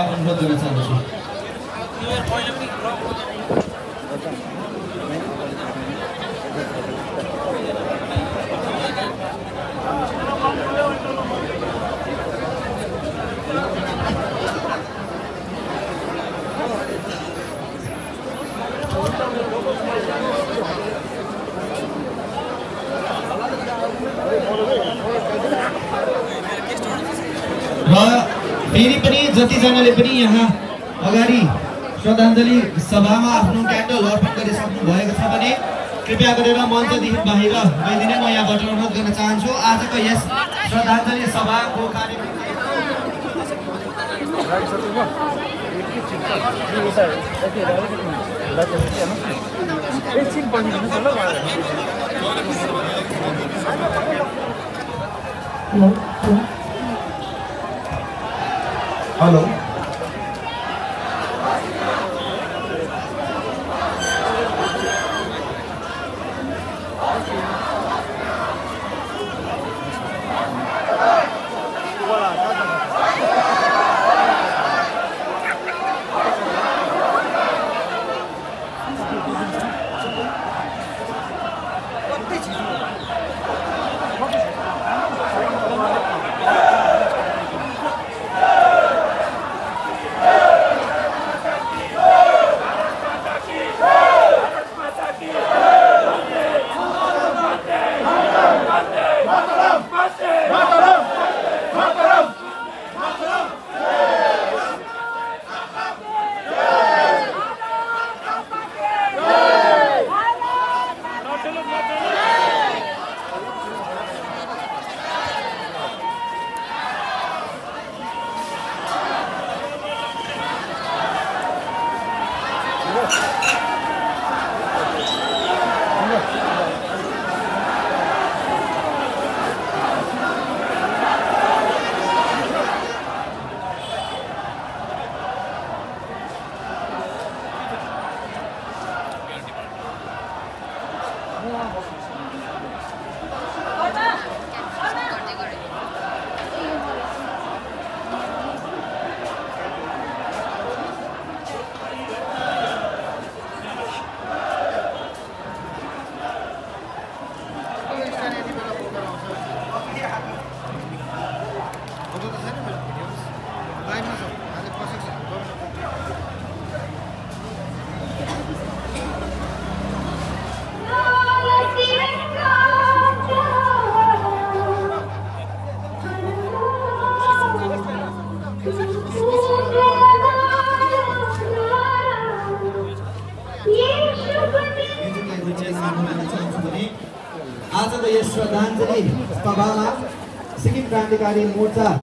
अनुरोध गर्न चाहन्छु। र फेरि पनि जतिजनाले पनि यहाँ अगाडि श्रद्धाञ्जली सभामा आफ्नो क्यान्डल अर्पण गरिसक्नु भएको छ भने कृपया गरेर मञ्चदेखि बाहिर गइदिने म यहाँबाट अनुरोध गर्न चाहन्छु। आजको यस श्रद्धाञ्जली सभाको कार्यक्रम हेलो आजको यस श्रद्धाञ्जली सभामा सिक्किम क्रान्तिकारी मोर्चा